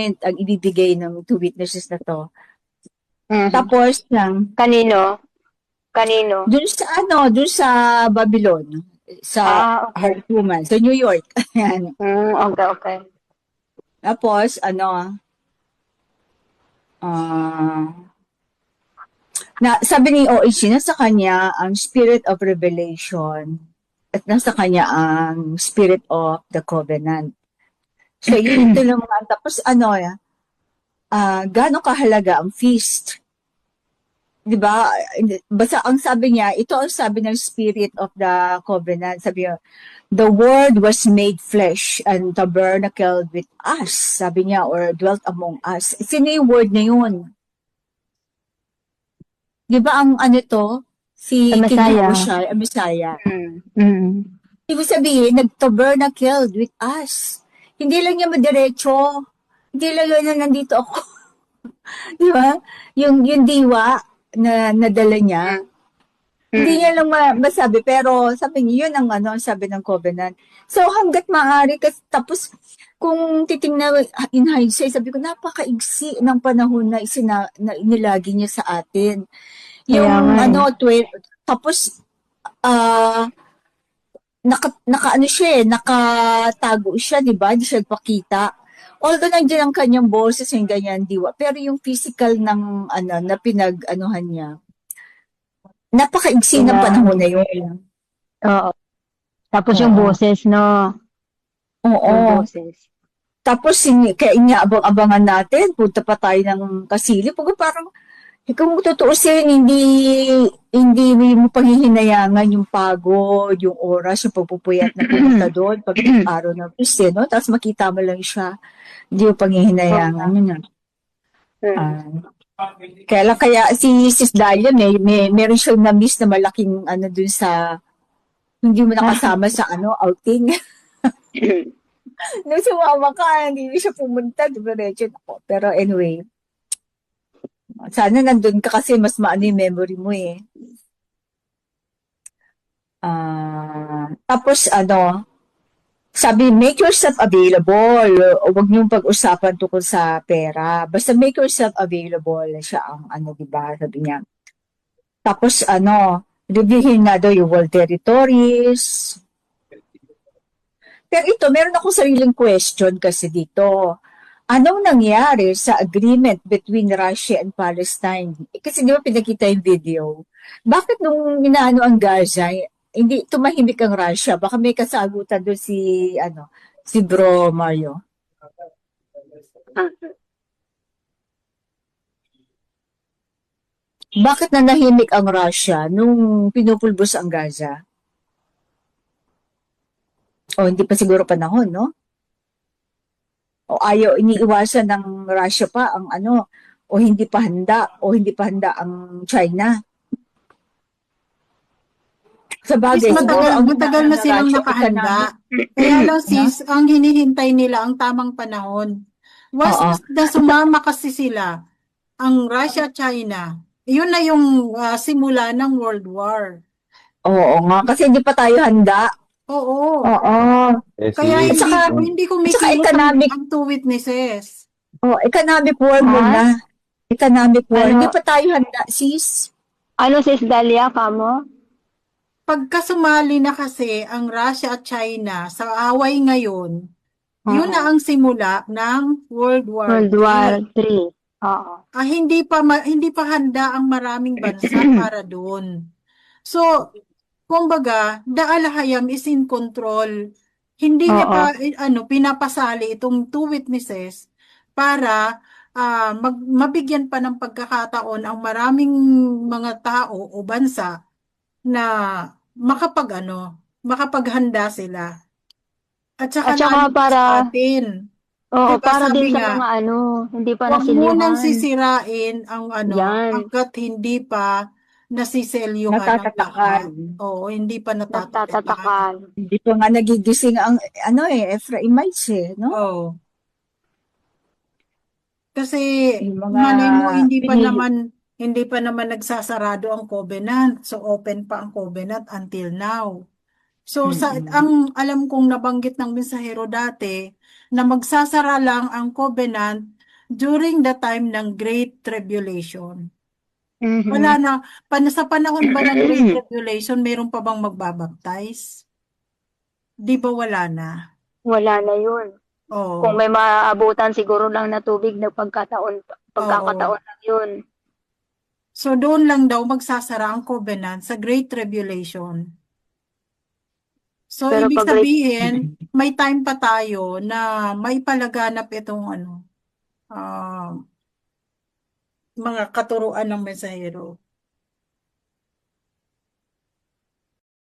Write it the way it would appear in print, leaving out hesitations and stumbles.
ang ibibigay ng two witnesses na to. Mhm. Tapos, Kanino? Kanino? dun sa Babylon, sa Okay. Hartuman, sa New York. Ayan. Okay, okay. Tapos, ah, sabi ni OH, nasa kanya ang spirit of revelation at nasa kanya ang spirit of the covenant. So, yun ito naman. Tapos, gaano kahalaga ang feast? 'Di ba? Basta ang sabi niya, ito ang sabi ng spirit of the covenant. Sabi niya, the word was made flesh and tabernacled with us. Sabi niya, or dwelt among us. Sino yung word na yun? 'Di ba ang to? Si Sa King Messiah. Yahushua, ang Messiah. Mm. Ibig sabihin, nag-tabernacled with us. Hindi lang niya madiretso. Hindi lang yun na nandito ako. Di ba? Yung diwa na nadala niya, hindi niya lang masabi, pero sabi niya, yun ang sabi ng covenant. So, hanggat maaari, tapos, kung titingnan in hindsight, sabi ko, napakaigsi ng panahon na nilagi niya sa atin. Kaya Yung, nga eh. tapos, ah, naka siya nakatago siya, di ba? Hindi siya nagpakita. Although nandiyan ang kanyang boses, yung ganyan, diwa. Pero yung physical ng, na pinag-anuhan niya, napakaigsi ng Kaya, panahon na yun. oo. Tapos yung Oo. boses, no? Yung Oo. boses. Tapos, kaya abang-abangan natin, punta pa tayo ng Kasili. Parang, kung tutuusin, hindi mo panghihinayangan yung pagod, yung oras, yung pagpupuyat na pumunta doon pag araw ng Tuesday, no? Tapos makita mo lang siya, hindi mo panghihinayangan yun. Ah. Kaya si Sis Dahlia, meron siyang na-miss na malaking dun sa, hindi mo nakasama sa outing. Nung sumama ka, hindi siya pumunta, diretso ako. Pero anyway, sana nandun ka kasi mas maano yung memory mo eh. Tapos sabi, make yourself available. Huwag niyong pag-usapan tungkol sa pera. Basta make yourself available. Siya ang di ba? Sabi niya. Tapos reviewin nga daw yung world territories. Pero ito, meron akong sariling question kasi dito. Anong nangyari sa agreement between Russia and Palestine? Kasi di ba pinakita yung video? Bakit nung inaano ang Gaza, hindi tumahimik ang Russia? Baka may kasagutan doon si Bro Mario. Bakit nanahimik ang Russia nung pinupulbos ang Gaza? O hindi pa siguro panahon, no? O ayaw iniiwasan ng Russia pa ang o hindi pa handa ang China. Sa bagay, siguro matagal na silang nakahanda. Kaya lang sis, ang hinihintay nila ang tamang panahon. Once na sumama kasi sila, ang Russia, China, yun na yung simula ng World War. Oo nga, kasi hindi pa tayo handa. Oo. Oo. Kaya hindi kumikilos ang two witnesses. Economic war muna. Economic war. Hindi pa tayo handa, sis. Ano sis Dahlia, kamo? Pagka sumali na kasi ang Russia at China sa away ngayon, yun na ang simula ng World War World War III. Oo. Hindi pa handa ang maraming bansa para doon. So, kumbaga, the Al-Hayam is in control. Hindi niya pa pinapasali itong two witnesses para mabigyan pa ng pagkakataon ang maraming mga tao o bansa na makapaghanda sila. At saka para sa atin. Oo, Diba, para din sabi sa nga, mga hindi pa huwag munang naselyuhan. sisirain ang Yan. hanggat hindi pa nasiselyuhan ang Natatatakan. lahat. Oo, hindi pa natatatakan. Natatatakan. Hindi pa nga nagigising ang Ephraimites no? Oo. Kasi Yung mga malay mo hindi pa naman nagsasarado ang covenant. So open pa ang covenant until now. So Mm-mm. ang alam kong nabanggit ng mensahero dati na magsasara lang ang covenant during the time ng Great Tribulation. Wala Mhm. na, sa panahon ba ng Great Tribulation, meron pa bang magbabaptize? Di ba wala na? Wala na yun. Kung Oo. may maaabutan siguro lang na tubig na Oo. pagkakataon lang yun. So doon lang daw magsasara ang covenant sa Great Tribulation. So Pero ibig pag grade, sabihin, may time pa tayo na may palaganap itong ano, ah, mga katuruan ng mensahero.